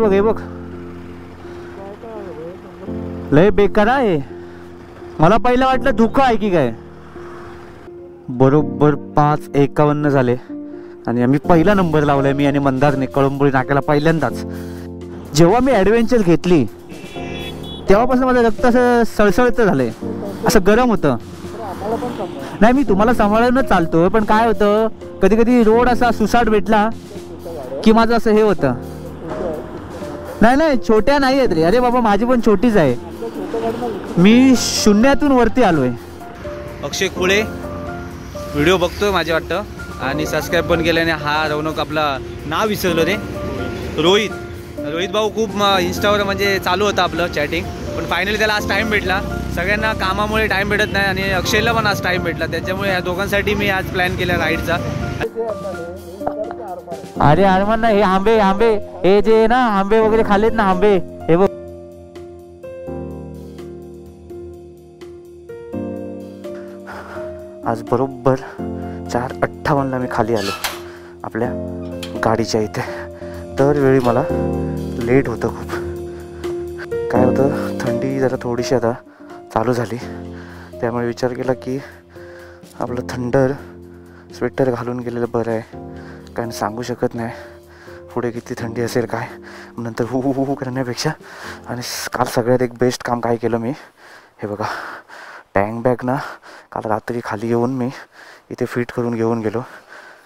बघ हे बघ लय बेकार आहे. मला पहिलं वाटलं धुकं आहे की काय. बरोबर 5:51 झाले आणि आम्ही पहिला नंबर लावलाय मी आणि मंदारने कळंबोळी नाक्याला पहिल्यांदाच. जेव्हा मी ॲडव्हेंचर घेतली तेव्हापासून माझं रक्त असं सळसळतं झालंय, असं गरम होतं. नाही मी तुम्हाला सांभाळूनच चालतो, पण काय होतं कधी कधी रोड असा सुसाट भेटला की माझं असं हे होतं. नाही नाही छोट्या नाही आहेत रे. अरे बाबा माझी पण छोटीच आहे. मी शून्यातून वरती आलोय. अक्षय कुळे व्हिडिओ बघतोय माझे वाटतं आणि सबस्क्राईब पण केल्याने. हा रौनक आपला नाव विसरलो रे, रोहित भाऊ खूप इंस्टावर म्हणजे चालू होतं आपलं चॅटिंग, पण फायनली त्याला आज टाईम भेटला. सगळ्यांना कामामुळे टाईम भेटत नाही आणि अक्षयला पण आज टाईम भेटला, त्याच्यामुळे या दोघांसाठी मी आज प्लॅन केला राईडचा. अरे अरमान ना हे आंबे हे जे ना आंबे वगैरे खाल्लेत ना आंबे हे बघ. आज बरोबर 4:58 मी खाली आलो आपल्या गाडीच्या इथे. दरवेळी मला लेट होतं खूप. काय होतं थंडी जरा थोडीशी आता चालू झाली, त्यामुळे विचार केला की आपलं थंडर स्वेटर घालून गेलेलं बरं आहे, कारण सांगू शकत नाही पुढे किती थंडी असेल काय. नंतर हू करण्यापेक्षा. आणि काल सगळ्यात एक बेस्ट काम काय केलं मी, हे बघा टँक बॅग ना काल रात्री खाली येऊन मी इथे फिट करून घेऊन गेलो.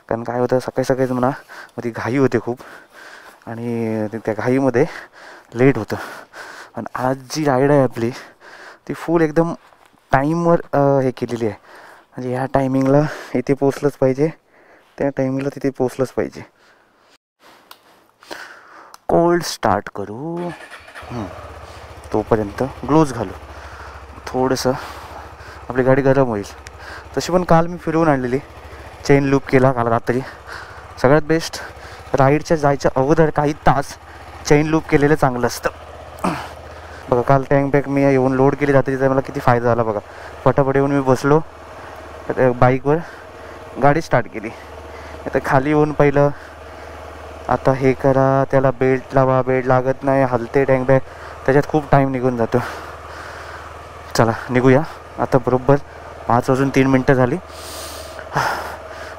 कारण काय होतं सकाळीच म्हणा ती घाई होते खूप आणि त्या घाईमध्ये लेट होतं. आणि आज जी राईड आहे आपली ती फुल एकदम टाईमवर हे केलेली आहे. म्हणजे ह्या टायमिंगला इथे पोचलंच पाहिजे, त्या टायमिंगला तिथे पोचलंच पाहिजे. कोल्ड स्टार्ट करू, तोपर्यंत ग्लोव्ज घालू, थोडंसं आपली गाडी गरम होईल. तशी पण काल मी फिरवून आणलेली, चेन लूप केला काल रात्री. सगळ्यात बेस्ट राईडच्या जायच्या अगोदर काही तास चेन लूप केलेलं चांगलं असतं. बघा काल टँक बॅग मी येऊन लोड केली रात्री, त्याचा मला किती फायदा झाला बघा. फटाफट येऊन मी बसलो बाईकवर, गाडी स्टार्ट केली. आता खाली येऊन पहिलं आता हे करा, त्याला बेल्ट लावा, बेल्ट लागत नाही, हलते टँक बॅग, त्याच्यात खूप टाईम निघून जातो. चला निघूया आता. बरोबर 5:03 झाली.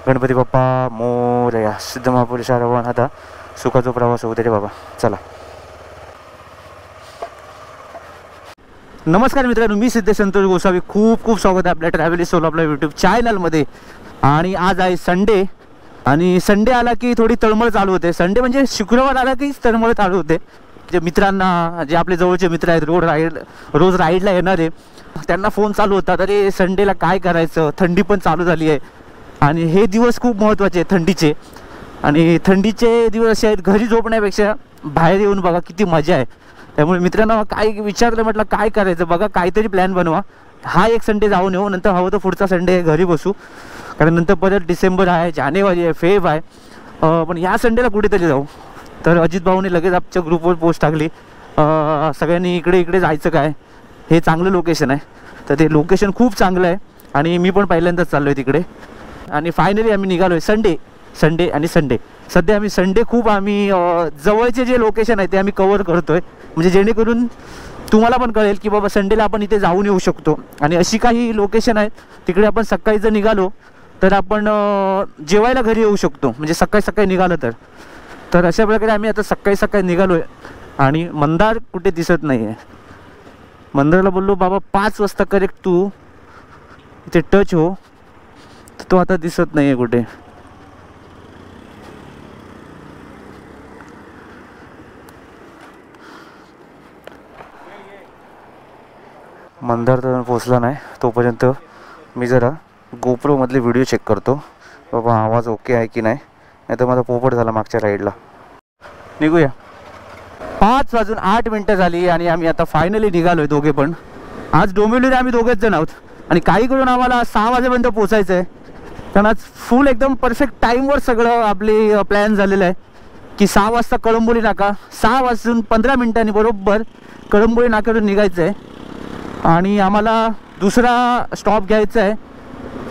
गणपती बाप्पा मोरया, सिद्ध महापुरुष आरवण. आता सुखाचा प्रवास होऊ दे रे बाबा. चला. नमस्कार मित्रांनो, मी सिद्धेश संतोष गोसावी. खूप स्वागत आहे आपल्या ट्रॅव्हल सोलो आपल्या यूट्यूब चॅनलमध्ये. आणि आज आहे संडे आणि संडे आला की थोडी तळमळ चालू होते. संडे म्हणजे शुक्रवार आला की तळमळ चालू होते. जे मित्रांना, जे आपले जवळचे मित्र आहेत रोज राईडला येणारे, त्यांना फोन चालू होतात, अरे संडेला काय करायचं. थंडी पण चालू झाली आहे आणि हे दिवस खूप महत्त्वाचे आहेत थंडीचे. आणि थंडीचे दिवस असे आहेत घरी झोपण्यापेक्षा बाहेर येऊन बघा किती मजा आहे. त्यामुळे मित्रांनो काय विचारलं, म्हटलं काय करायचं बघा, काहीतरी प्लॅन बनवा. हा एक संडे जाऊन येऊ, नंतर हवं तर पुढचा संडे घरी बसू, कारण नंतर परत डिसेंबर आहे, जानेवारी आहे, फेब आहे. पण ह्या संडेला कुठेतरी जाऊ. तर अजित भाऊने लगेच आमच्या ग्रुपवर पोस्ट टाकली, सगळ्यांनी इकडे जायचं काय, हे चांगलं लोकेशन आहे. तर ते लोकेशन खूप चांगलं आहे आणि मी पण पहिल्यांदाच चाललो आहे तिकडे. आणि फायनली आम्ही निघालो आहे. संडे सध्या आम्ही आम्ही जवळचे जे लोकेशन आहे ते आम्ही कवर करतो आहे, म्हणजे जेणेकरून तुम्हाला पण कळेल की बाबा संडेला आपण इथे जाऊन येऊ शकतो. आणि अशी काही लोकेशन आहेत तिकडे आपण सकाळी जर निघालो तर आपण जेवायला घरी येऊ शकतो, म्हणजे सकाळी निघालं तर अशा प्रकारे आम्ही आता सकाळी निघालो आहे. आणि मंदार कुठे दिसत नाही आहे. मंदारला बोललो बाबा 5 वाजता करेक्ट तू इथे टच हो, तर तो आता दिसत नाही आहे कुठे. मंदार तर पोचला नाही. तोपर्यंत मी जरा गोप्रोमधले व्हिडिओ चेक करतो बाबा आवाज ओके आहे की नाही, नाही तर माझा पोपट झाला मागच्या राईडला. निघूया. 5:08 झाली आणि आम्ही आता फायनली निघालो आहे दोघे पण. आज डोंबिवलीला आम्ही दोघेच जण आहोत आणि काही करून आम्हाला 6 वाजेपर्यंत पोचायचं आहे. कारण आज फुल एकदम परफेक्ट टाईमवर सगळं आपली प्लॅन झालेलं आहे की 6 वाजता कळंबोली नाका, 6:15 बरोबर कळंबोली नाक्यावरून निघायचं आहे. आणि आम्हाला दुसरा स्टॉप घ्यायचा आहे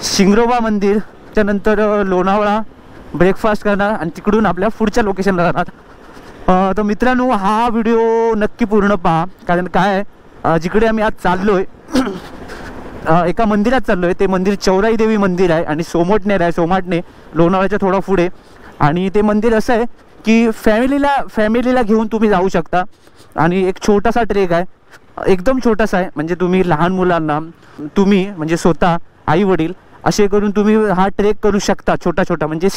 शिंगरोबा मंदिर, त्यानंतर लोणावळा, ब्रेकफास्ट करणार आणि तिकडून आपल्या पुढच्या लोकेशनला जाणार. तर मित्रांनो, हा व्हिडिओ नक्की पूर्ण पहा, कारण काय जिकडे आम्ही आज चाललोय एका मंदिरात चाललोय. ते मंदिर चौराई देवी मंदिर आहे आणि सोमटनेर आहे, सोमाटणे लोणावळ्याच्या थोडा पुढे. आणि ते मंदिर असं आहे की फॅमिलीला घेऊन तुम्ही जाऊ शकता. आणि एक छोटासा ट्रेक आहे, एकदम छोटासा आहे. म्हणजे तुम्ही लहान मुलांना, तुम्ही म्हणजे स्वतः आई वडील असे करून तुम्ही हा ट्रेक करू शकता. छोटा छोटा म्हणजे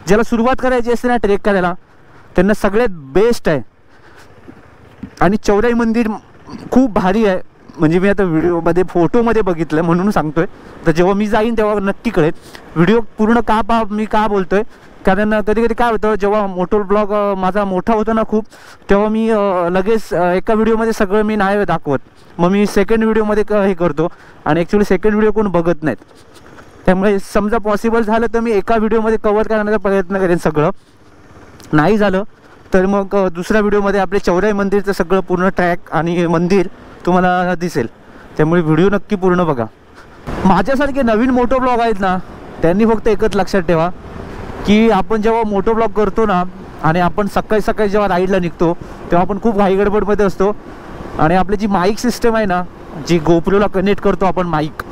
ज्याला सुरुवात करायची असते ना ट्रेक करायला, त्यांना सगळ्यात बेस्ट आहे. आणि चौराई मंदिर खूप भारी आहे. म्हणजे मी आता व्हिडिओमध्ये फोटोमध्ये बघितलं म्हणून सांगतोय. तर जेव्हा मी जाईन तेव्हा नक्की कळेल. व्हिडिओ पूर्ण मी का बोलतोय, कारण कधी कधी काय होतं, जेव्हा मोटो ब्लॉग माझा मोठा होतो ना खूप, तेव्हा मी लगेच एका व्हिडिओमध्ये सगळं मी नाही दाखवत. मग मी सेकंड व्हिडिओमध्ये हे करतो आणि ॲक्च्युली सेकंड व्हिडिओ कोण बघत नाहीत. त्यामुळे समजा पॉसिबल झालं तर मी एका व्हिडिओमध्ये कव्हर करण्याचा प्रयत्न करेन. सगळं नाही झालं तर मग दुसऱ्या व्हिडिओमध्ये आपले चौराई मंदिरचं सगळं पूर्ण ट्रॅक आणि मंदिर तुम्हाला दिसेल. त्यामुळे व्हिडिओ नक्की पूर्ण बघा. माझ्यासारखे नवीन मोटो ब्लॉग आहेत ना, त्यांनी फक्त एकच लक्षात ठेवा की आपण जेव्हा मोटो ब्लॉग करतो ना आणि आपण सकाळी सकाळी जेव्हा राईडला निघतो तेव्हा आपण खूप घाई गडबडमध्ये असतो. आणि आपली जी माईक सिस्टम आहे ना, जी गोप्रोला कनेक्ट करतो आपण माईक,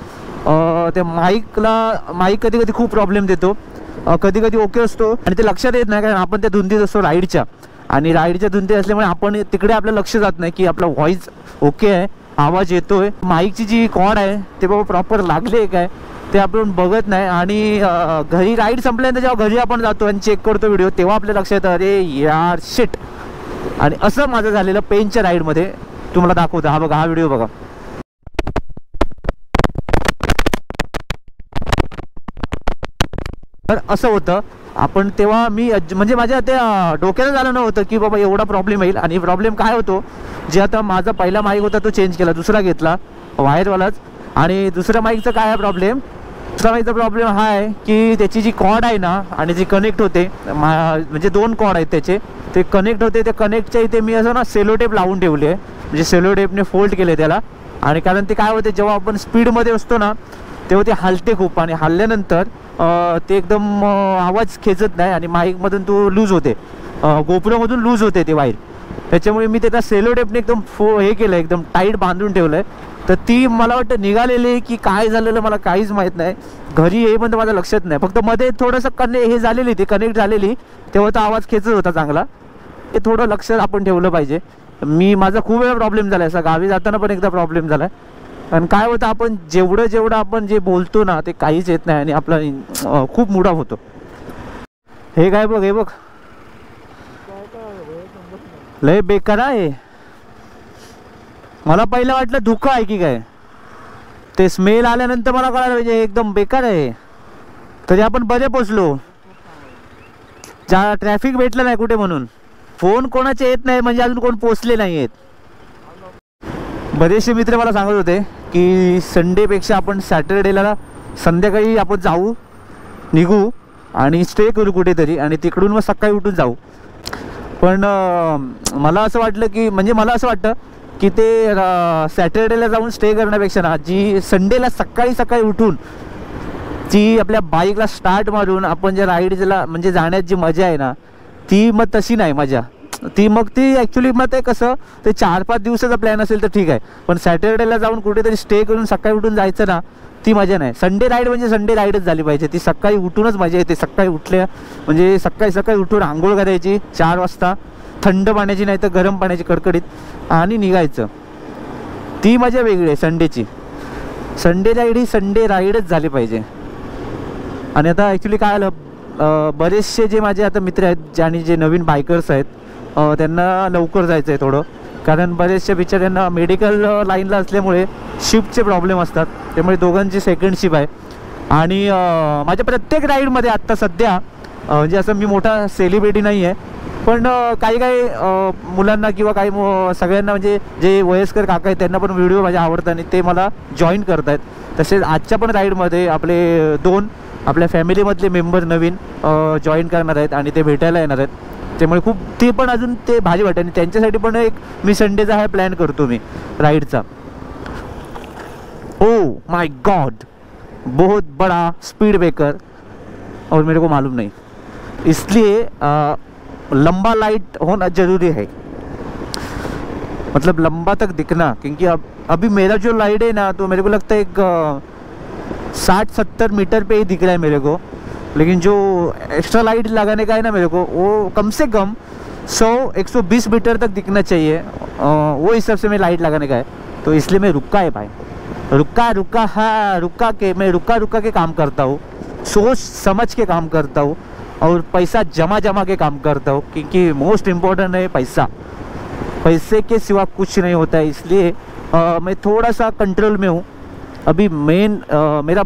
त्या माईक कधी कधी खूप प्रॉब्लेम देतो. कधी कधी ओके असतो आणि ते लक्षात येत नाही, कारण आपण त्या धुंदीत असतो राईडच्या. आणि राईडच्या धुंदीत असल्यामुळे आपण तिकडे आपलं लक्ष जात नाही की आपला व्हॉइस ओके आहे, आवाज येतोय, माईकची जी कॉर्ड आहे ते बाबा प्रॉपर लागले काय ते आपण बघत नाही. आणि घरी राईड संपल्यानंतर जेव्हा घरी आपण जातो आणि चेक करतो व्हिडिओ, तेव्हा आपल्या लक्षात येतं अरे यार शिट. आणि असं माझं झालेलं पेनच्या राईडमध्ये. तुम्हाला दाखवतो, हा बघा, हा व्हिडिओ बघा. तर असं होतं. आपण तेव्हा मी म्हणजे माझ्या त्या डोक्याला झालं नव्हतं की बाबा एवढा प्रॉब्लेम येईल. आणि प्रॉब्लेम काय होतो, जे आता माझा पहिला माईक होता तो चेंज केला, दुसरा घेतला वायरवालाच. आणि दुसऱ्या माईकचा काय आहे प्रॉब्लेम, दुसऱ्या माईकचा प्रॉब्लेम हा आहे की त्याची जी कॉर्ड आहे ना आणि जी कनेक्ट होते, म्हणजे 2 कॉर्ड आहेत त्याचे, ते कनेक्ट होते. ते कनेक्टच्या इथे मी असं ना सेलो टेप लावून ठेवली आहे, म्हणजे सेलो टेपने फोल्ड केले त्याला. आणि कारण ते काय होते, जेव्हा आपण स्पीडमध्ये असतो ना तेव्हा ते हलते खूप, आणि हलल्यानंतर ते एकदम आवाज खेचत नाही आणि माईकमधून तो लूज होते, गोप्रोमधून लूज होते ते वायर. त्याच्यामुळे मी त्याला सेलो टेपने एकदम हे केलं, एकदम टाईट बांधून ठेवलं आहे. तर ती मला वाटतं निघालेली की काय झालेलं मला काहीच माहीत नाही. घरी येईपर्यंत माझ्या लक्षात नाही. फक्त मध्ये थोडंसं हे झालेली, ती कनेक्ट झालेली तेव्हा तो आवाज खेचत होता चांगला. ते थोडं लक्ष आपण ठेवलं पाहिजे. माझा खूप वेळा प्रॉब्लेम झाला आहे, असा गावी जाताना पण एकदा प्रॉब्लेम झाला आहे. आणि काय होतं, आपण जेवढं आपण जे बोलतो ना ते काहीच येत नाही आणि आपला खूप मुडाफ होतो. हे काय बघ, हे बघ, लय बेकार आहे. मला पहिलं वाटलं धुकं आहे की काय, ते स्मेल आल्यानंतर मला कळालं पाहिजे एकदम बेकार आहे. तरी आपण बरे पोचलो, ट्रॅफिक भेटलं नाही कुठे म्हणून. फोन कोणाचे येत नाही म्हणजे अजून कोण पोचले नाही आहेत. बरेचसे मित्र मला सांगत होते की संडेपेक्षा आपण सॅटर्डेला संध्याकाळी आपण निघू आणि स्टे करू कुठेतरी आणि तिकडून मग सकाळी उठून जाऊ. पण मला असं वाटतं की ते सॅटर्डेला जाऊन स्टे करण्यापेक्षा ना, जी संडेला सकाळी उठून ती आपल्या बाईकला स्टार्ट मारून आपण ज्या राईडला म्हणजे जाण्यात जी मजा आहे ना, ती मग तशी नाही मजा. ती ॲक्च्युली मग ते कसं, ते 4-5 दिवसाचा प्लॅन असेल तर ठीक आहे, पण सॅटर्डेला जाऊन कुठेतरी स्टे करून सकाळी उठून जायचं ना, ती मजा नाही. संडे राईड म्हणजे संडे राईडच झाली पाहिजे. ती सकाळी उठूनच मजा येते. सकाळी उठल्या म्हणजे सकाळी उठून आंघोळ करायची 4 वाजता, थंड पाण्याची नाही तर गरम पाण्याची कडकडीत, आणि निघायचं. ती मजा वेगळी आहे संडेची. संडे राईड ही संडे राईडच झाली पाहिजे. आणि आता ॲक्च्युली काय आलं, बरेचसे जे माझे आता मित्र आहेत आणि जे नवीन बायकर्स आहेत त्यांना लवकर जायचं आहे थोडं, कारण बरेचशा बिचाऱ्यांना मेडिकल लाईनला असल्यामुळे शिफ्टचे प्रॉब्लेम असतात. त्यामुळे दोघांची सेकंड शिफ्ट आहे. आणि माझ्या प्रत्येक राईडमध्ये आत्ता सध्या म्हणजे असं मी मोठा सेलिब्रिटी नाही आहे, पण काही मुलांना किंवा काही सगळ्यांना म्हणजे जे वयस्कर काका आहेत त्यांना पण व्हिडिओ माझे आवडतात आणि ते मला जॉईन करत आहेत. तसेच आजच्या पण राईडमध्ये आपले 2 आपल्या फॅमिलीमधले मेंबर नवीन जॉईन करणार आहेत आणि ते भेटायला येणार आहेत. त्यामुळे खूप ते पण अजून ते भाजी वाटते. आणि त्यांच्यासाठी पण एक मी संडेचा हा प्लॅन करतो मी राईडचा. ओ माय गॉड, बहुत बड़ा स्पीड ब्रेकर और मेरे को मालूम नहीं, इसलिए लंबा लाइट होना जरूरी है, मतलब लंबा तक दिखना, क्योंकि अभी मेरा जो लाइट है ना तो मेरे को लगता है एक 60-70 मीटर पे ही दिख रहा है मेरे को, लेकिन जो एक्स्ट्रा लाइट लगाने का है ना मेरे को वो कम से कम 100-120 मीटर तक दिखना चाहिए, वो हिसाब से मैं लाइट लगाने का है। तो इसलिए मैं रुका है भाई, रुका हाँ, मैं रुका के काम करता हूँ, सोच समझ के काम करता हूँ और पैसा जमा के काम करता हूँ, क्योंकि मोस्ट इम्पोर्टेंट है पैसा, पैसे के सिवा कुछ नहीं होता है। इसलिए मैं थोड़ा सा कंट्रोल में हूँ अभी। मेरा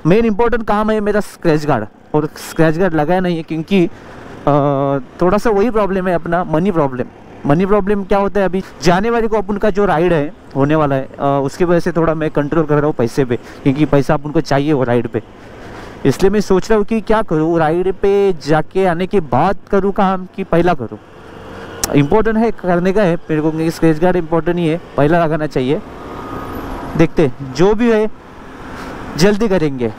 मेन इम्पोर्टेंट काम है मेरा स्क्रैच गार्ड, और स्क्रैच गार्ड लगाया नहीं है क्योंकि थोड़ा सा वही प्रॉब्लम है अपना, मनी प्रॉब्लम क्या होता है अभी जनवरी को अपन का जो राइड है होने वाला है, उसकी वजह से थोड़ा मैं कंट्रोल कर रहा हूँ पैसे पे, क्योंकि पैसा अपन को चाहिए वो राइड पे। इसलिए मैं सोच रहा हूँ कि क्या करूँ, राइड पे जाके आने के बाद करूँ काम कि पहला करूँ। इम्पोर्टेंट है करने का है मेरे को, स्क्रैच गार्ड इम्पोर्टेंट ही है, पहला लगाना चाहिए। देखते जो भी है जल्दी करेंगे।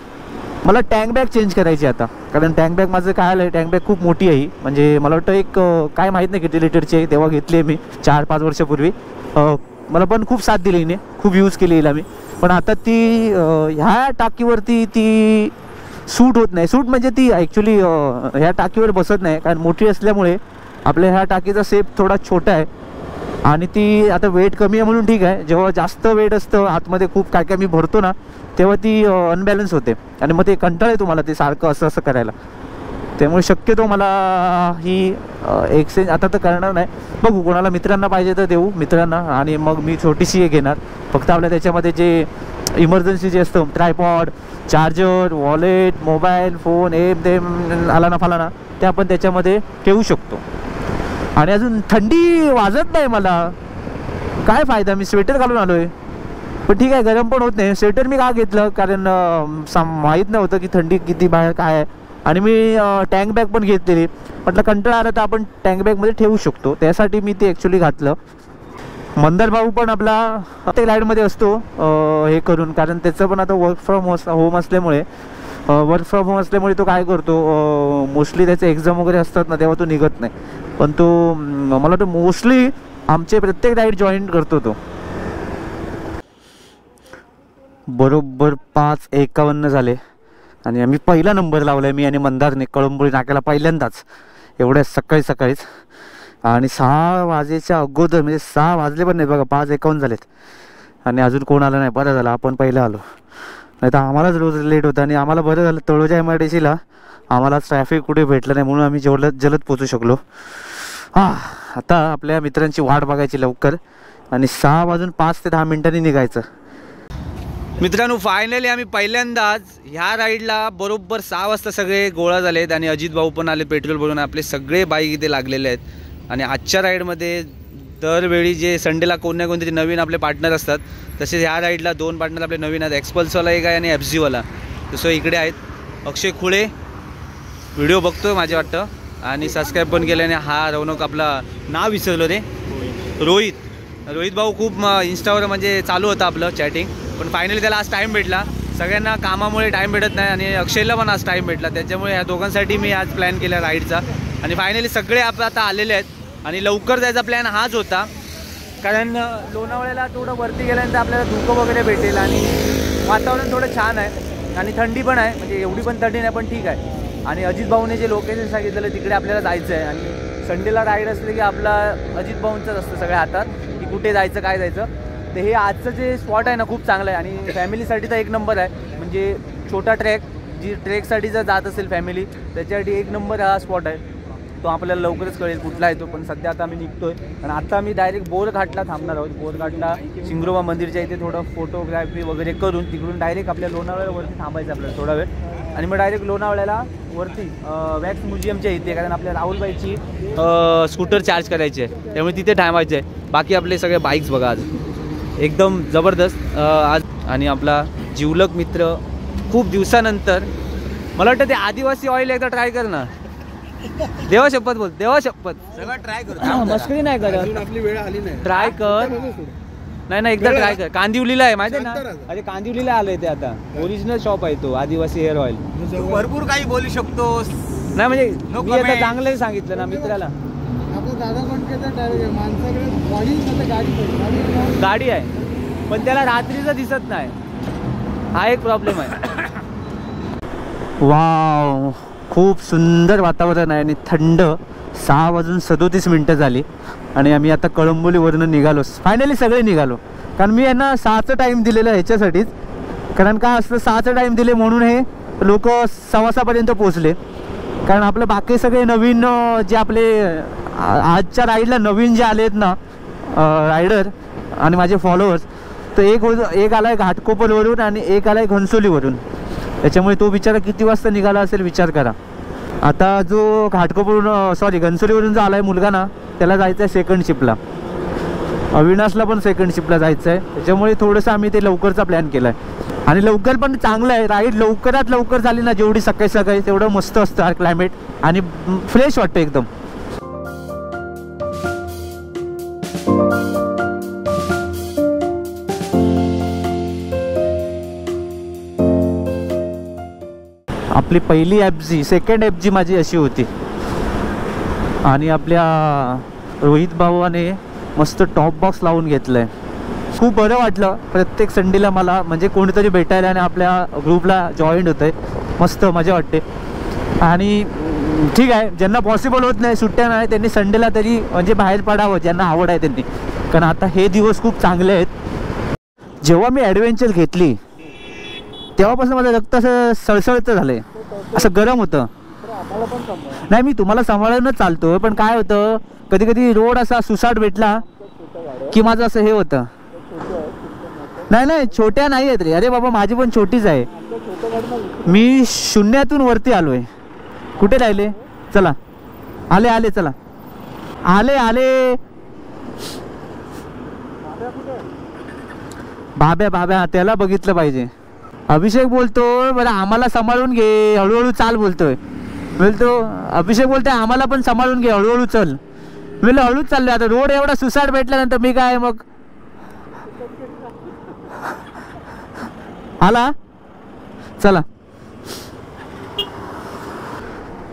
मला टँक बॅग चेंज करायची आता, कारण टँक बॅग माझं काय आलं आहे, टँक बॅग खूप मोठी आहे, म्हणजे मला वाटतं एक काय माहीत नाही किती लिटरची आहे, तेव्हा घेतली आहे मी 4-5 वर्षापूर्वी। मला पण खूप साथ दिली हिने, खूप यूज केली हिला मी, पण आता ती ह्या टाकीवरती ती सूट होत नाही। सूट म्हणजे ती ॲक्च्युली ह्या टाकीवर बसत नाही, कारण मोठी असल्यामुळे आपल्या ह्या टाकीचा शेप थोडा छोटा आहे आणि ती आता वेट कमी आहे म्हणून ठीक आहे। जेव्हा जास्त वेट असतं आतमध्ये खूप काय काय मी भरतो ना, तेव्हा ती अनबॅलन्स होते आणि मग ते कंटाळ आहे तुम्हाला ते सारखं असं करायला। त्यामुळे शक्यतो मला ही एक्सचेंज आता तर करणार नाही, बघू कोणाला मित्रांना पाहिजे तर देऊ मित्रांना, आणि मग मी छोटीशी एक घेणार। फक्त आपल्या त्याच्यामध्ये जे इमर्जन्सी जे असतं, tripod, charger, wallet, mobile phone, ते आला ना फाला ना, ते आपण त्याच्यामध्ये ठेवू शकतो। आणि अजून थंडी वाजत नाही मला, काय फायदा, मी स्वेटर घालून आलो आहे, पण ठीक आहे गरम पण होत नाही। स्वेटर मी का घेतलं, कारण माहीत नव्हतं की थंडी किती बाहेर काय आहे, आणि मी टँक बॅग पण घेतलेली, म्हटलं कंटाळा आला तर आपण टँक बॅगमध्ये ठेवू शकतो, त्यासाठी मी ते ॲक्च्युली घातलं। मंदार भाऊ पण आपला प्रत्येक राईडमध्ये असतो हे करून, कारण त्याचं पण आता वर्क फ्रॉम होम असल्यामुळे तो काय करतो, मोस्टली त्याचे एक्झाम वगैरे असतात ना तेव्हा तो निघत नाही, पण तो मला वाटतं मोस्टली आमचे प्रत्येक राईड जॉईन करतो तो। बरोबर 5:51 झाले आणि आम्ही पहिला नंबर लावला आहे मी आणि मंदारने कळंबोळी नाक्याला पहिल्यांदाच, एवढ्या सकाळीच, आणि 6 वाजेच्या अगोदर, म्हणजे 6 वाजले पण नाही बघा, 5:51 झालेत आणि अजून कोण आलं नाही। बरं झालं आपण पहिलं आलो, नाही तर आम्हालाच रोज लेट होतं, आणि आम्हाला बरं झालं तळोजा MIDCला आम्हाला ट्रॅफिक कुठे भेटलं नाही, म्हणून आम्ही जलद पोचू शकलो। आता आपल्या मित्रांची वाट बघायची लवकर, आणि 6 वाजून 5 ते 10 मिनिटांनी निघायचं। मित्रांनो फायनली आम्ही पहिल्यांदाच ह्या राईडला बरोबर 6 वाजता सगळे गोळा झालेत, आणि अजित भाऊ पण आले पेट्रोल भरून, आपले सगळे बाईक इथे लागलेले आहेत। आणि आजच्या राईडमध्ये दरवेळी जे संडेला कोण ना कोणतरी नवीन आपले पार्टनर असतात, तसेच ह्या राईडला 2 पार्टनर आपले नवीन आहेत, एक्सपल्सवाला एक आहे आणि FZ वाला। तसं इकडे आहेत अक्षय खुळे, व्हिडिओ बघतोय माझे वाटतं, आणि सबस्क्राईब पण केल्याने हा रौनक आपला नाव विसरलो रे, रोहित भाऊ खूप इंस्टावर म्हणजे चालू होतं आपलं चॅटिंग, पण फायनली त्याला आज टाईम भेटला। सगळ्यांना कामामुळे टाईम भेटत नाही, आणि अक्षयला पण आज टाईम भेटला, त्याच्यामुळे ह्या दोघांसाठी मी आज प्लॅन केला राईडचा। आणि फायनली सगळे आता आलेले आहेत, आणि लवकर जायचा प्लॅन हाच होता, कारण लोणावळ्याला थोडं वरती गेल्यानंतर आपल्याला धुकं वगैरे भेटेल, आणि वातावरण थोडं छान आहे, आणि थंडी पण आहे, म्हणजे एवढी पण थंडी नाही पण ठीक आहे। आणि अजित भाऊने जे लोकेशन सांगितलेलं तिकडे आपल्याला जायचं आहे, आणि संडेला राईड असले की आपला अजित भाऊंचंच असतं सगळ्या हातात की कुठे जायचं काय जायचं। तर हे आजचं जे स्पॉट आहे ना खूप चांगलं आहे, आणि फॅमिलीसाठी तर एक नंबर आहे, म्हणजे छोटा ट्रेकसाठी जर जात असेल फॅमिली त्याच्यासाठी एक नंबर हा स्पॉट आहे। तो आपल्याला लवकरच कळेल कुठला आहे तो, पण सध्या आता आम्ही निघतोय, आणि आता आम्ही डायरेक्ट बोरघाटला थांबणार आहोत। बोरघाटला शिंगरोबा मंदिरच्या इथे थोडं फोटोग्राफी वगैरे करून तिकडून डायरेक्ट आपल्या लोणावळ्यावरती थांबायचं आपल्याला थोडा वेळ, आणि मग डायरेक्ट लोणावळ्याला वरती वॅक्स म्युझियमच्या इथे, कारण आपल्या राहुलबाईची स्कूटर चार्ज करायची आहे, त्यामुळे तिथे थांबायचं आहे। बाकी आपले सगळे बाईक्स बघा आज एकदम जबरदस्त आज, आणि आपला जिवलग मित्र खूप दिवसानंतर, मला वाटतं ते आदिवासी ऑइल एकदा ट्राय कर ना, देवा शपथ बोल, देवा शपथ सगळं ट्राय कर, मस्करी नाही करत, आपली वेळ आली नाही, ट्राय कर, नाही एकदा ट्राय कर। कांदिवलीला आहे माहिती आहे ना, अरे कांदिवलीला आलंय ते, आता ओरिजिनल शॉप आहे तो आदिवासी हेअर ऑइल। भरपूर काही बोलू शकतोस, नाही म्हणजे No मी आता comment. चांगलं सांगितलं ना मित्राला. आपला दादा कोणत्याचा ड्रायव्हर आहे, माणसाकडे बॉडी नसते, गाडी पाहिजे. गाडी आहे पण त्याला रात्रीचं दिसत नाही, हा एक प्रॉब्लेम आहे. वाव, खूप सुंदर वातावरण आहे आणि थंड. 6:37 झाली आणि आम्ही आता कळंबोलीवरून निघालो. फायनली सगळे निघालो. कारण मी यांना 6चा टाईम दिलेलं ह्याच्यासाठीच. कारण का असलं 6चा टाईम दिले म्हणून हे लोक 6:15पर्यंत पोचले. कारण आपलं बाकी सगळे नवीन जे आपले आजच्या राईडला नवीन जे आले आहेत ना रायडर आणि माझे फॉलोअर्स, तर एक आला आहे घाटकोपरवरून आणि एक आला आहे घनसोलीवरून. त्याच्यामुळे तो बिचारा किती वाजता निघाला असेल विचार करा. आता जो घाटकोपरवरून घनसोलीवरून जो आला आहे मुलगा ना, त्याला जायचं आहे सेकंड शिपला. अविनाशला पण सेकंड शिपला जायचं आहे. त्याच्यामुळे थोडंसं आम्ही ते लवकरचा प्लॅन केला आहे. आणि लवकर पण चांगलं आहे. राईड लवकरात लवकर झाली ना, जेवढी सकाळी सकाळी तेवढं मस्त असतं क्लायमेट आणि फ्रेश वाटतं एकदम. आपली पहिली FG, सेकंड FG माझी अशी होती. आणि आपल्या रोहित भावाने मस्त टॉप बॉक्स लावून घेतलंय. खूप बरं वाटलं. प्रत्येक संडेला मला म्हणजे कोणीतरी भेटायला आणि आपल्या ग्रुपला जॉईंट होतंय. मस्त मजा वाटते. आणि ठीक आहे, ज्यांना पॉसिबल होत नाही, सुट्ट्या नाही, त्यांनी संडेला तरी म्हणजे बाहेर पडावं, ज्यांना आवड आहे त्यांनी. कारण आता हे दिवस खूप चांगले आहेत. जेव्हा मी ॲडव्हेंचर घेतली तेव्हापासून माझं रक्त असं सळसळतं झालंय, असं गरम होतं. नाही, मी तुम्हाला सांभाळूनच चालतो, पण काय होतं कधी कधी रोड असा सुसाट भेटला की माझं असं हे होतं. नाही छोट्या नाही आहेत रे. अरे बाबा, माझी पण छोटीच आहे. मी शून्यातून वरती आलोय. कुठे राहिले? चला, आले चला, आले. बाब्या त्याला बघितलं पाहिजे. अभिषेक बोलतोय बरं आम्हाला सांभाळून घे, हळूहळू चाल बोलतोय. बोलतो अभिषेक बोलतोय आम्हाला पण सांभाळून घे, हळूहळू चल. मी हळूच चाललोय. आता रोड एवढा सुसाट भेटल्यानंतर मी काय मग आला. चला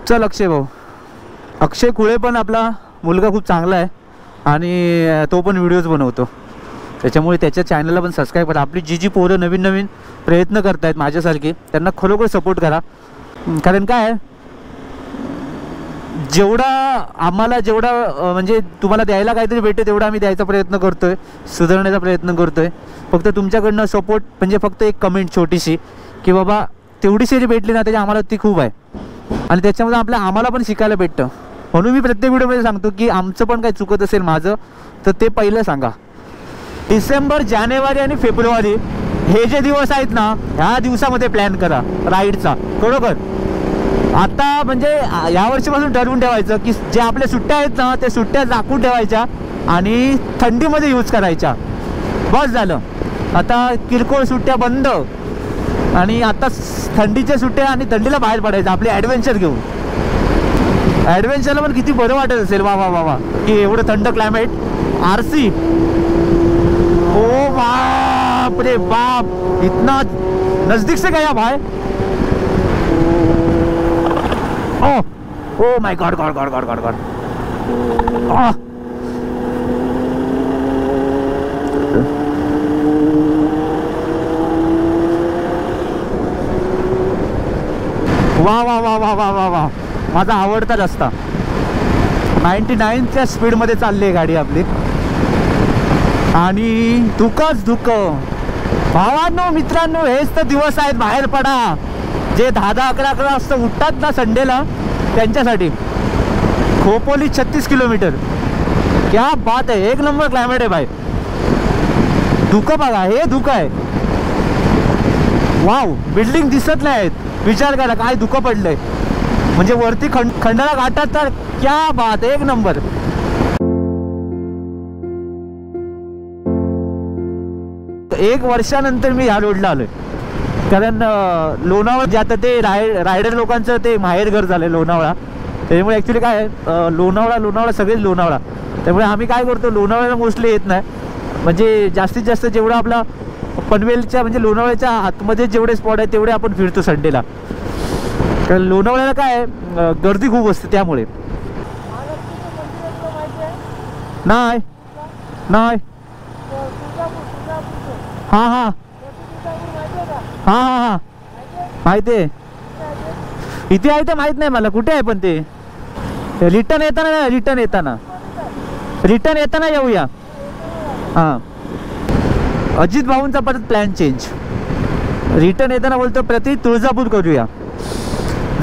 चल अक्षय भाऊ. अक्षय कुळे पण आपला मुलगा खूप चांगला आहे आणि तो पण व्हिडिओज बनवतो. त्याच्यामुळे त्याच्या चॅनलला पण सबस्क्राईब करा. आपली जी पोरं नवीन प्रयत्न करतायत माझ्यासारखी, त्यांना खरोखर सपोर्ट करा. कारण काय आम्हाला जेवढा म्हणजे तुम्हाला द्यायला काहीतरी भेटते तेवढा आम्ही द्यायचा प्रयत्न करतोय, सुधारण्याचा प्रयत्न करतोय. फक्त तुमच्याकडनं सपोर्ट म्हणजे फक्त एक कमेंट छोटीशी की बाबा तेवढीशी जरी भेटली ना, त्याची आम्हाला ती खूप आहे. आणि त्याच्यामध्ये आम्हाला पण शिकायला भेटतं. म्हणून मी प्रत्येक व्हिडिओमध्ये सांगतो की आमचं पण काही चुकत असेल माझं तर ते पहिलं सांगा. डिसेंबर, जानेवारी आणि फेब्रुवारी हे जे दिवस आहेत ना, ह्या दिवसामध्ये प्लॅन करा राईडचा. बरोबर, आता म्हणजे या वर्षीपासून ठरवून ठेवायचं की जे आपल्या सुट्ट्या आहेत ना, त्या सुट्ट्या राखून ठेवायच्या आणि थंडीमध्ये यूज करायच्या. बस झालं. आता किरकोळ सुट्ट्या बंद आणि आता थंडीच्या सुट्ट्या आणि थंडीला बाहेर पडायचं आपले ॲडव्हेंचर घेऊन. ॲडव्हेंचरला पण किती बरं वाटत असेल वा की एवढं थंड क्लायमेट. RC, ओ बाप रे बाप, इतना नजदीक से गया भाई. Oh my God. वा माझा आवडता रस्ता. 99च्या स्पीडमध्ये चालली आहे गाडी आपली आणि धुकं. भावांनो, मित्रांनो, हेच तर दिवस आहेत. बाहेर पडा. जे 10-11 वाजता उठतात ना संडेला, त्यांच्यासाठी. खोपोली 36 किलोमीटर. क्या बात आहे. एक नंबर क्लायमेट आहे भाई. धुकं बघा, हे धुकं आहे. वाव, बिल्डिंग दिसत नाही आहेत. विचार करा काय धुकं पडलंय. म्हणजे वरती खंडाळा घाटात तर क्या बात, एक नंबर. एक वर्षानंतर मी ह्या रोडला आलोय. कारण लोणावळा जे आता ते रायडर लोकांचं ते माहेर घर झालंय लोणावळा. त्याच्यामुळे ॲक्च्युली काय लोणावळा सगळेच लोणावळा. त्यामुळे आम्ही काय करतो, लोणावळ्याला मोस्टली येत नाही. म्हणजे जास्तीत जास्त जेवढं आपला पनवेलच्या म्हणजे लोणावळ्याच्या आतमध्ये जेवढे स्पॉट आहेत तेवढे आपण फिरतो संडेला. कारण लोणावळ्याला काय आहे, गर्दी खूप असते त्यामुळे. नाही नाही हां हां हां हां हां माहिती आहे. इथे आहे तर माहीत नाही मला कुठे आहे, पण ते रिटर्न येताना येऊया. हां अजित भाऊंचा परत प्लॅन चेंज. रिटर्न येताना बोलतो प्रति तुळजापूर करूया.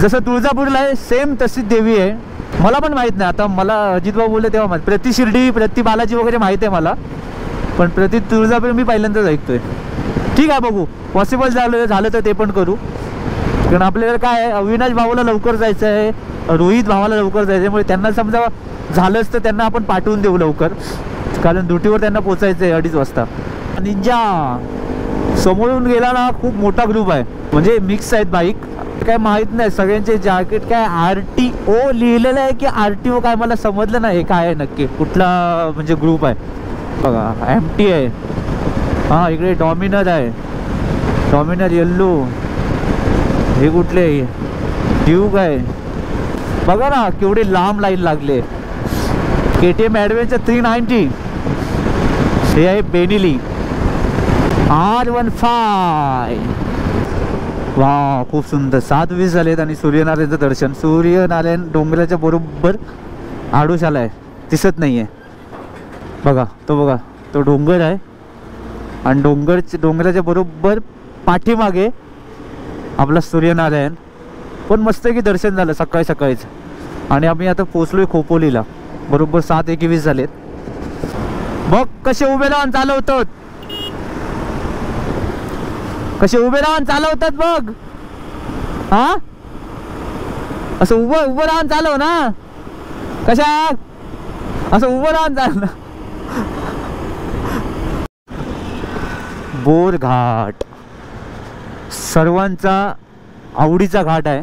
जसं तुळजापूरला आहे सेम तशी देवी आहे. मला पण माहीत नाही, आता मला अजित भाऊ बोलले तेव्हा माहीत. प्रति शिर्डी प्रति बालाजी वगैरे माहीत आहे मला, पण प्रति तुळजापूर मी पहिल्यांदाच ऐकतोय. ठीक आहे बघू, पॉसिबल झालं तर ते पण करू. कारण आपल्याला काय आहे, अविनाश भावाला लवकर जायचं आहे, रोहित भावाला लवकर जायचं आहे. त्यामुळे त्यांना समजा झालंच तर त्यांना आपण पाठवून देऊ लवकर, कारण ड्युटीवर त्यांना पोचायचं आहे 2:30 वाजता. निंजा समोरून गेला ना, खूप मोठा ग्रुप आहे, म्हणजे मिक्स आहेत बाईक. काय माहीत नाही सगळ्यांचे जॅकेट काय RTO लिहिलेलं आहे की RTO काय मला समजलं नाही काय आहे नक्की, कुठला म्हणजे ग्रुप आहे. बघा MT आहे, हां इकडे डॉमिनर आहे, डॉमिनर येल्लो. हे कुठले ड्यूक आहे. बघा ना केवढी लांब लाईन लागले. KTM adventure 390. हे आहे बेनिली R15. वा खूप सुंदर. 7:20 झालेत आणि सूर्यनारायणचं दर्शन. सूर्यनारायण डोंगराच्या बरोबर आडोशाला आहे, दिसत नाही आहे. बघा तो डोंगर आहे आणि डोंगराच्या बरोबर पाठीमागे आपला सूर्यनारायण. पण मस्त की दर्शन झालं सकाळीच. आणि आम्ही आता पोचलोय खोपोलीला. बरोबर 7:21 झालेत. बघ कसे उभे राहून चालवतात, बघ. हा असं उभं राहून चालव ना. कशा असं उभं राहून चालव. बोर घाट सर्वांचा आवडीचा घाट आहे.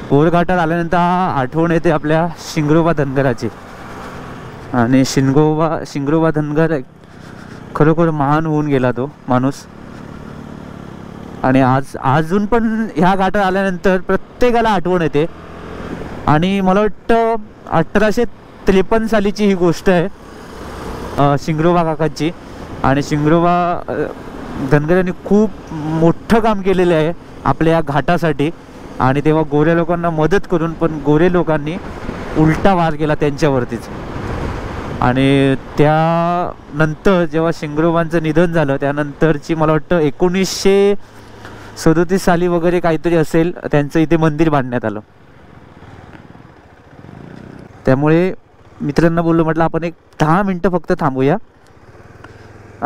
बोर घाटात आल्यानंतर आठवण येते आपल्या शिंगरोबा धनगराची. आणि शिंगरोबा धनगर खरोखर महान होऊन गेला तो माणूस. आणि अजून पण ह्या घाटात आल्यानंतर प्रत्येकाला आठवण येते. आणि मला वाटतं 1853 सालीची ही गोष्ट आहे शिंगरोबा काकांची. आणि शिंगरोबा धनगरांनी खूप मोठं काम केलेलं आहे आपल्या या घाटासाठी. आणि तेव्हा गोऱ्या लोकांना मदत करून पण गोरे लोकांनी उलटा वार केला त्यांच्यावरतीच. आणि त्यानंतर जेव्हा शिंगरोबांचं निधन झालं त्यानंतरची मला वाटतं 1937 साली वगैरे काहीतरी असेल, त्यांचं इथे मंदिर बांधण्यात आलं. त्यामुळे मित्रांना म्हटलं आपण एक 10 मिनटं फक्त थांबूया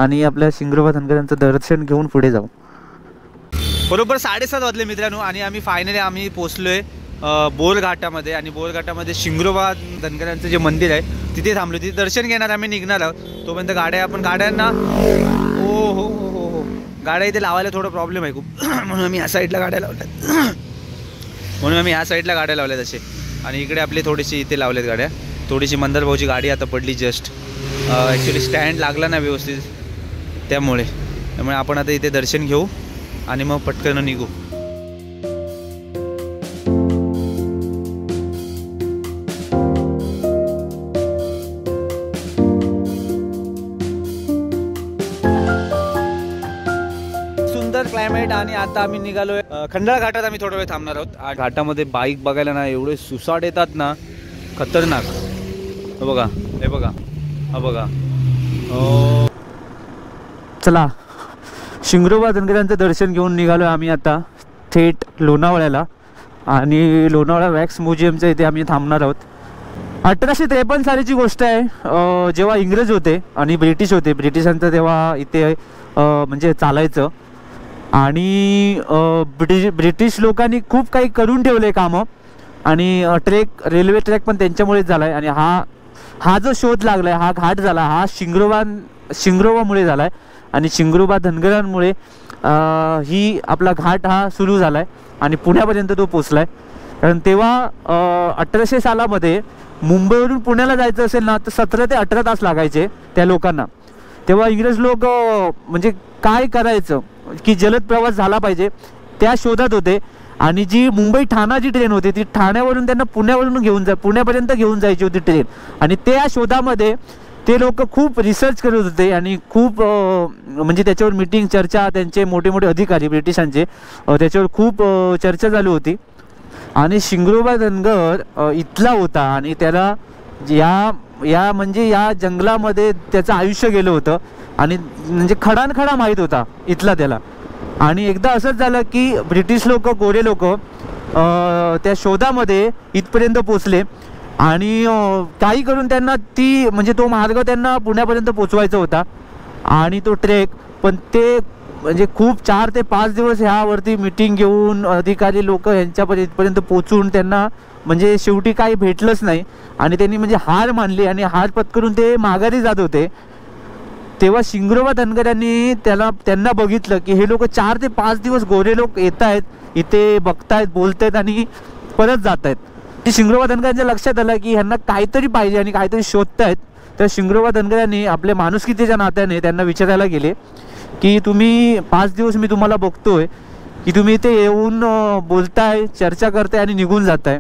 आणि आपल्या शिंगरोबा धनगरांचं दर्शन घेऊन पुढे जाऊ. बरोबर 7:30 वाजले मित्रांनो आणि आम्ही पोचलोय बोर घाटामध्ये. आणि बोर घाटामध्ये शिंगरोबा धनगरांचं जे मंदिर आहे तिथे थांबलो. तिथे दर्शन घेणार आम्ही निघणार आहोत. तोपर्यंत गाड्यांना हो गाड्या इथे लावायला थोडं प्रॉब्लेम आहे खूप. म्हणून आम्ही ह्या साईडला गाड्या लावल्यात असे. आणि इकडे आपली थोडीशी इथे लावल्यात गाड्या. थोडीशी मंदार भाऊची गाडी आता पडली जस्ट. ॲक्च्युली स्टँड लागला नाही व्यवस्थित, त्यामुळे आपण आता इथे दर्शन घेऊ आणि मग पटकन निघू. सुंदर क्लायमेट. आणि आता आम्ही निघालोय खंडाळा घाटात. आम्ही थोडा वेळ थांबणार आहोत. घाटामध्ये बाईक बघायला ना एवढे सुसाट येतात ना, खतरनाक. हे बघा. चला शिंगरोबा धनगरांचं दर्शन घेऊन निघालो आम्ही आता थेट लोणावळ्याला. आणि लोणावळा वॅक्स म्युझियमच्या इथे आम्ही थांबणार आहोत. 1853 सालीची गोष्ट आहे. जेव्हा इंग्रज होते आणि ब्रिटिश होते, ब्रिटिशांचं तेव्हा इथे म्हणजे चालायचं. आणि ब्रिटिश लोकांनी खूप काही करून ठेवले कामं. आणि रेल्वे ट्रॅक पण त्यांच्यामुळेच झाला आहे. आणि हा जो शोध लागला आहे, हा घाट झाला, हा शिंगरोबामुळे झाला आहे. आणि शिंगरोबा धनगरांमुळे ही आपला घाट हा सुरू झाला आहे आणि पुण्यापर्यंत तो पोचला आहे. कारण तेव्हा 1800 सालामध्ये मुंबईवरून पुण्याला जायचं असेल ना तर 17 ते 18 तास लागायचे त्या लोकांना. तेव्हा इंग्रज लोक म्हणजे काय करायचं की जलद प्रवास झाला पाहिजे त्या शोधात होते. आणि जी मुंबई ठाणा जी ट्रेन होती ती ठाण्यावरून त्यांना पुण्यावरून पुण्यापर्यंत घेऊन जायची होती ट्रेन. आणि त्या शोधामध्ये ते लोक खूप रिसर्च करत होते आणि खूप म्हणजे त्याच्यावर मीटिंग चर्चा, त्यांचे मोठे मोठे अधिकारी ब्रिटिशांचे त्याच्यावर खूप चर्चा चालू होती. आणि शिंगरोबा धनगर इथला होता आणि त्याला म्हणजे या जंगलामध्ये त्याचं आयुष्य गेलं होतं आणि म्हणजे खडानखडा माहीत होता इथला त्याला. आणि एकदा असंच झालं की ब्रिटिश लोक, गोरे लोक त्या शोधामध्ये इथपर्यंत पोचले आणि काही करून त्यांना म्हणजे तो मार्ग त्यांना पुण्यापर्यंत पोचवायचा होता आणि तो ट्रेक. पण ते म्हणजे खूप 4 ते 5 दिवस ह्यावरती मीटिंग घेऊन अधिकारी लोक यांच्यापर्यंत इथपर्यंत पोचून त्यांना म्हणजे शेवटी काही भेटलंच नाही आणि त्यांनी म्हणजे हार मानली आणि हार पत्करून ते माघारी जात होते. तेव्हा शिंगरोबा धनगर यांनी त्यांना बघितलं की हे लोक 4 ते 5 दिवस गोरे लोक येत आहेत, इथे बघतायत, बोलतायत आणि परत जात आहेत. शिंगरोबा धनगरांच्या लक्षात आलं की ह्यांना काहीतरी पाहिजे आणि काहीतरी शोधतायत. तर शिंगरोबा धनगर यांनी आपल्या माणुसकीच्या नात्याने त्यांना विचारायला गेले की तुम्ही 5 दिवस मी तुम्हाला बघतोय की तुम्ही इथे येऊन बोलताय, चर्चा करताय आणि निघून जाताय,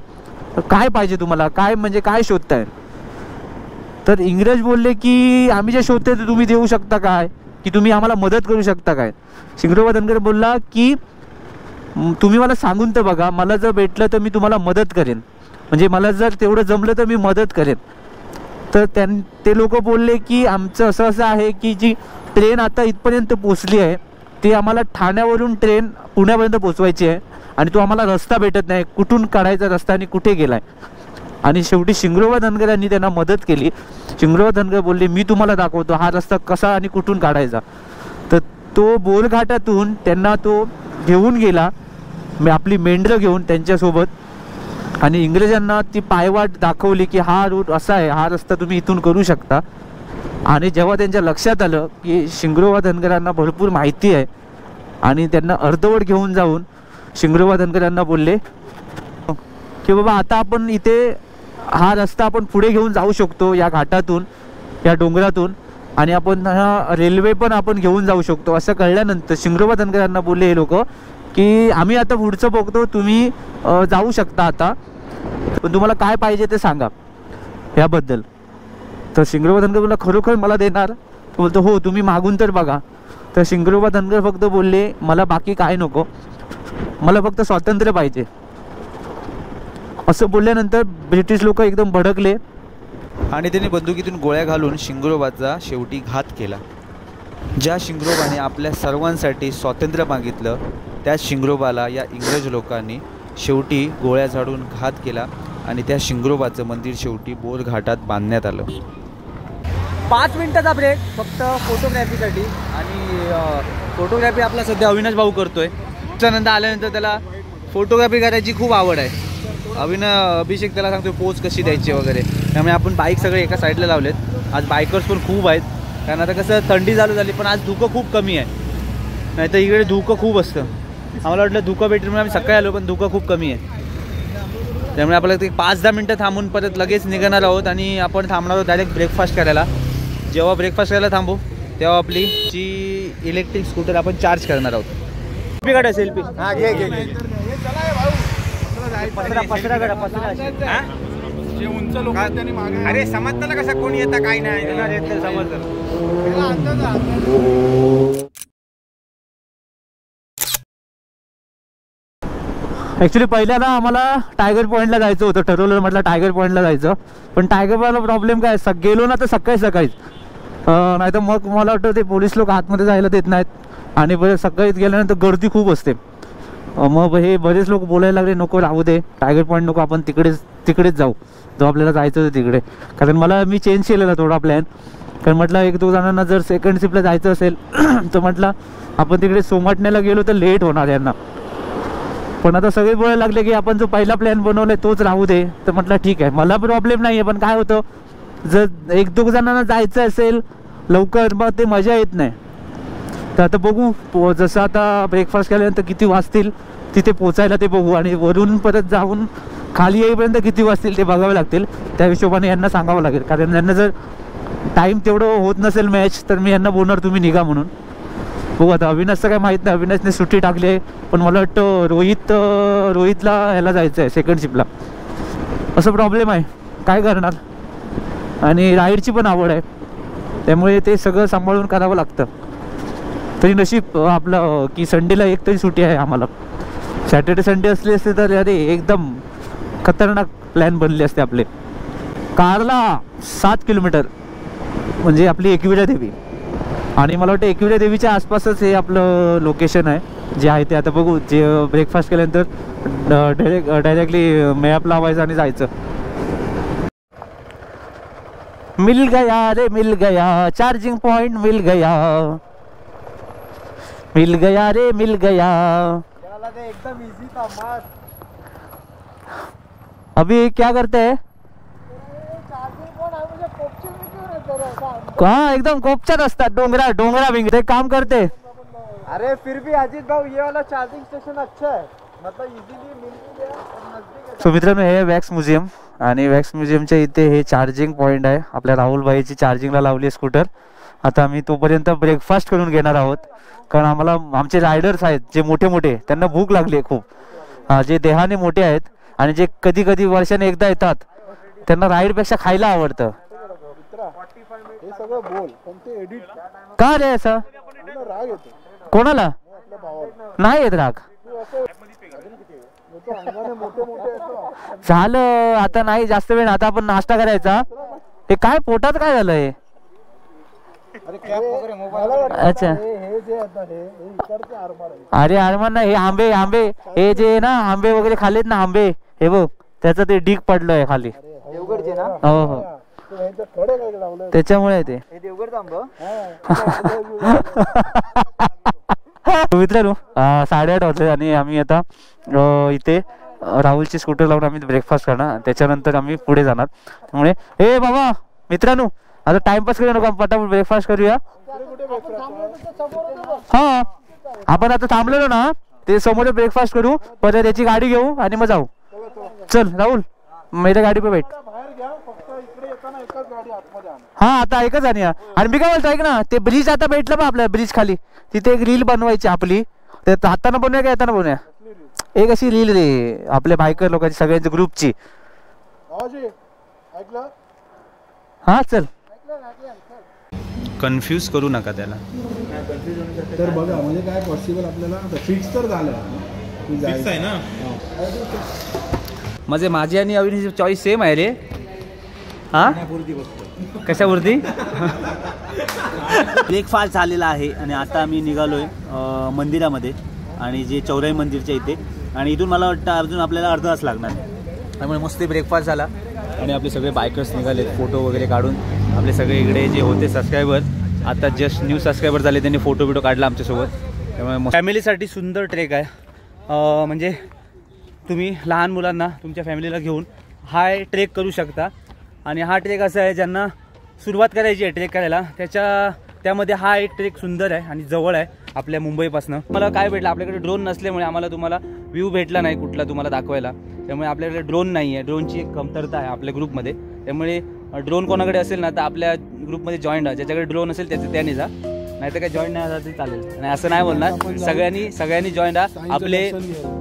काय पाहिजे तुम्हाला, काय शोधताय? तर इंग्रज बोलले की आम्ही जे शोधतोय ते तुम्ही देऊ शकता काय, की तुम्ही आम्हाला मदत करू शकता काय? शिंगरोबा धनगर बोलला की तुम्ही मला सांगून तर बघा, मला जर भेटलं तर मी तुम्हाला मदत करेन, म्हणजे मला जर तेवढं जमलं तर मी मदत करेन. तर ते लोक बोलले की आमचं असं आहे की जी ट्रेन आता इथपर्यंत पोचली आहे ती आम्हाला ठाण्यावरून ट्रेन पुण्यापर्यंत पोचवायची आहे आणि तो आम्हाला रस्ता भेटत नाही, कुठून काढायचा रस्ता आणि कुठे गेला आहे. आणि शेवटी शिंगरोबा धनगर यांनी त्यांना मदत केली. शिंगरोबा धनगर बोलले मी तुम्हाला दाखवतो हा रस्ता कसा आणि कुठून काढायचा. तर तो बोरघाटातून त्यांना तो घेऊन गेला, आपली मेंढरं घेऊन त्यांच्यासोबत, आणि इंग्रजांना ती पायवाट दाखवली की हा रूट असा आहे, हा रस्ता तुम्ही इथून करू शकता. आणि जेव्हा त्यांच्या लक्षात आलं की शिंगरोबा धनगरांना भरपूर माहिती आहे आणि त्यांना अर्धवट घेऊन जाऊन शिंगरोबा धनगर यांना बोलले की बाबा आता आपण इथे हा रस्ता आपण पुढे घेऊन जाऊ शकतो या घाटातून, या डोंगरातून, आणि आपण हा रेल्वे पण आपण घेऊन जाऊ शकतो. असं कळल्यानंतर शिंगरोबा धनगर यांना बोलले हे लोक की आम्ही आता पुढचं बघतो, तुम्ही जाऊ शकता आता, पण तुम्हाला काय पाहिजे ते सांगा याबद्दल. तर शिंगरोबा धनगर बोलला खरोखर मला देणार? तो बोलतो हो, तुम्ही मागून तर बघा. तर शिंगरोबा धनगर फक्त बोलले मला बाकी काय नको, मला फक्त स्वातंत्र्य पाहिजे. असं बोलल्यानंतर ब्रिटिश लोक एकदम भडकले आणि त्यांनी बंदुकीतून गोळ्या घालून शिंगरोबाचा शेवटी घात केला. ज्या शिंगरोबाने आपल्या सर्वांसाठी स्वातंत्र्य मागितलं त्याच शिंगरोबाला या इंग्रज लोकांनी शेवटी गोळ्या झाडून घात केला आणि त्या शिंगरोबाचं मंदिर शेवटी बोरघाटात बांधण्यात आलं. 5 मिनिटाचा ब्रेक फक्त फोटोग्राफीसाठी. आणि फोटोग्राफी आपला सध्या अविनाश भाऊ करतोय. त्यानंतर आल्यानंतर त्याला फोटोग्राफी करायची खूप आवड आहे. अभिषेक त्याला सांगतोय पोज कशी द्यायची वगैरे. त्यामुळे आपण बाईक सगळे एका साईडला लावलेत. आज बायकर्स पण खूप आहेत, कारण आता कसं थंडी चालू झाली, पण आज धुकं खूप कमी आहे, नाही तर इकडे धुकं खूप असतं. आम्हाला वाटलं धुकं भेटेल म्हणून आम्ही सकाळी आलो, पण धुकं खूप कमी आहे. त्यामुळे आपल्याला ते 5-10 मिनटं थांबून परत लगेच निघणार आहोत आणि आपण थांबणार आहोत डायरेक्ट ब्रेकफास्ट करायला. जेव्हा ब्रेकफास्ट करायला थांबू तेव्हा आपली जी इलेक्ट्रिक स्कूटर आपण चार्ज करणार आहोत. सेल्फी काढा, सेल्फी. हां घे घे घे. अरे समजतं कसं कोणी येतं काय नाही समजतं. ॲक्च्युली पहिल्यांदा आम्हाला टायगर पॉईंटला जायचं होतं, ठरवलं म्हटलं टायगर पॉईंटला जायचं. पण टायगर पॉईंटला प्रॉब्लेम काय, गेलो ना तर सकाळीच, नाही तर मग मला वाटतं ते पोलीस लोक आतमध्ये जायला देत नाहीत आणि बरं सकाळीच गेल्यानंतर गर्दी खूप असते. मग हे बरेच लोक बोलायला लागले नको राहू दे, टायगर पॉईंट नको, आपण तिकडेच जाऊ जो आपल्याला जायचं होतं तिकडे. कारण मी चेंज केलेला थोडा प्लॅन, कारण म्हटलं 1-2 जणांना जर सेकंड शिफ्टला जायचं असेल तर म्हटलं आपण तिकडे सोमाटण्याला गेलो तर लेट होणार यांना. पण आता सगळे बोलायला लागले की आपण जो पहिला प्लॅन बनवलाय तोच राहू दे. तर म्हटलं ठीक आहे, मला प्रॉब्लेम नाही आहे, पण काय होतं जर 1-2 जणांना जायचं असेल लवकर मग ते मजा येत नाही. तर आता बघू, जसं आता ब्रेकफास्ट केल्यानंतर किती वाजतील तिथे पोचायला ते बघू, आणि वरून परत जाऊन खाली येईपर्यंत किती वाजतील ते बघावे लागतील. त्या हिशोबाने यांना सांगावं लागेल, कारण यांना जर टाईम तेवढं होत नसेल मॅच तर मी यांना बोलणार तुम्ही निघा म्हणून. बघू आता अविनाशचं काय माहीत नाही, अविनाशने सुट्टी टाकली आहे. पण मला वाटतं रोहितला ह्याला जायचं आहे सेकंड शिपला. असं प्रॉब्लेम आहे, काय करणार. आणि राईडची पण आवड आहे, त्यामुळे ते सगळं सांभाळून करावं लागतं. तरी नशीब आपलं की संडेला एक तरी सुट्टी आहे आम्हाला. सॅटर्डे संडे असले असते तर अरे एकदम खतरनाक प्लॅन बनले असते आपले. कारला 7 किलोमीटर म्हणजे आपली एकविरा देवी. आणि मला वाटतं एकविरा देवीच्या आसपासच हे आपलं लोकेशन आहे जे आहे ते. आता बघू, जे ब्रेकफास्ट केल्यानंतर डायरेक्टली मॅप लावायचं आणि जायचं. मिल गया रे मिल गया, चार्जिंग पॉइंट मिल गया, मिल गया रे मिल गया. एकदम इजी था मस्त. अभी क्या करते हैं? हाँ एकदम कोपच्यात असतात, डोंगरा बिंगरे काम करते. अरे फिर भी अजीत भाऊ ये वाला चार्जिंग स्टेशन अच्छा है, मतलब इजीली मिल भी गया और नजदीक है. सो मित्रांनो, हे वॅक्स म्युझियम आणि वॅक्स म्युझियमच्या इथे हे चार्जिंग पॉईंट आहे. आपल्या राहुल भाईची चार्जिंगला लावली आहे स्कूटर. आता आम्ही तोपर्यंत ब्रेकफास्ट करून घेणार आहोत, कारण आम्हाला आमचे रायडर्स आहेत जे मोठे त्यांना भूक लागली आहे खूप. जे देहाने मोठे आहेत आणि जे कधी कधी वर्षाने एकदा येतात त्यांना राईडपेक्षा खायला आवडतं. हे सगळं बोल पण ते एडिट का रे असं? राग येतो कोणाला? नाही येत राग. झालं आता नाही जास्त वेळ, आता आपण नाश्ता करायचा. हे काय पोटात काय झालंय? अच्छा अरे अरमान नाही, हे आंबे हे जे ना आंबे वगैरे खाल्लेत ना आंबे, हे बघ त्याचं ते डीक पडलंय खाली. हो हो त्याच्यामुळे ते. मित्रांनो 8:30 वाजले आणि आम्ही आता इथे राहुलची स्कूटर लावून आम्ही ब्रेकफास्ट करणार. त्याच्यानंतर आम्ही पुढे जाणार. त्यामुळे हे बाबा मित्रांनो, आता टाइमपास करू नका, पटापट ब्रेकफास्ट करूया. हा आपण आता थांबलेलो ना, ते समोर ब्रेकफास्ट करू, परत याची गाडी घेऊ आणि मग जाऊ. चल राहुल, मेऱ्या गाडी पे बैठ. हा आता एकच आणि मी काय बोलतो ऐक ना, ते ब्रिज आता भेटलं बा आपल्या ब्रिज खाली, तिथे एक रील बनवायची आपली. ते हाताना बनवूया का येताना बनवूया? एक अशी रील रे आपल्या बायकर लोकांची सगळ्यांच्या ग्रुपची. हा चल. कन्फ्यूज करू नका त्याला. तर बघा म्हणजे काय पॉसिबल आपल्याला फिक्स तर झालं, फिक्स आहे ना. म्हणजे माझी आणि अविनाशची चॉईस सेम आहे रे. हा कशावरती? ब्रेकफास्ट झालेला आहे आणि आता आम्ही निघालोय मंदिरामध्ये, आणि जे चौराई मंदिरच्या इथे. आणि इथून मला वाटतं अजून आपल्याला अर्धा तास लागणार. त्यामुळे मस्त ब्रेकफास्ट झाला आणि आपले सगळे बायकर्स निघाले फोटो वगैरे काढून. आपले सगळे इकडे जे होते सबस्क्रायबर, आता जस्ट न्यू सबस्क्रायबर झाले, त्यांनी फोटो काढला आमच्यासोबत. त्यामुळे फॅमिलीसाठी सुंदर ट्रेक आहे. म्हणजे तुम्ही लहान मुलांना तुमच्या फॅमिलीला घेऊन हा ट्रेक करू शकता. आणि हा ट्रेक असा आहे ज्यांना सुरुवात करायची आहे ट्रेक करायला, त्यामध्ये हा एक ट्रेक सुंदर आहे आणि जवळ आहे आपल्या मुंबईपासून. मला काय भेटलं, आपल्याकडे ड्रोन नसल्यामुळे आम्हाला तुम्हाला व्ह्यू भेटला नाही कुठला तुम्हाला दाखवायला. त्यामुळे आपल्याकडे ड्रोन नाही आहे, ड्रोनची एक कमतरता आहे आपल्या ग्रुपमध्ये. त्यामुळे ड्रोन कोणाकडे असेल ना तर आपल्या ग्रुपमध्ये जॉईन राहा. ज्याच्याकडे ड्रोन असेल त्याने जा, नाही तर काय जॉईन नाही झालं तरी चालेल. आणि असं नाही बोलणार, सगळ्यांनी जॉईन राहा आपले.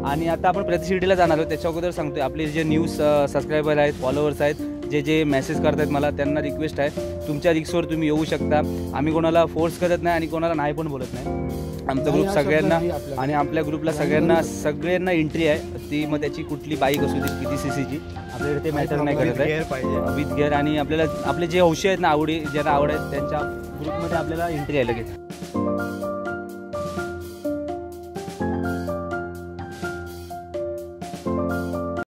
आणि आता आपण प्रति सिटीला जाणार आहोत. त्याच्या अगोदर सांगतोय, आपले जे न्यूज सबस्क्रायबर आहेत, फॉलोअर्स आहेत, जे मेसेज करतात मला, त्यांना रिक्वेस्ट आहे तुमच्या रिक्सवर तुम्ही येऊ शकता. आम्ही कोणाला फोर्स करत नाही आणि कोणाला नाही पण बोलत नाही. आमचा ग्रुप सगळ्यांना, आणि आपल्या ग्रुपला सगळ्यांना एंट्री आहे. ती मग त्याची कुठली बाईक असू दे, किती सीसीची, आपल्याकडे ते मॅटर नाही करत आहे. With gear. आणि आपल्याला आपले जे हौशी आहेत ना, ज्यांना आवड आहेत त्यांच्या ग्रुपमध्ये आपल्याला एंट्री आहे लगेच.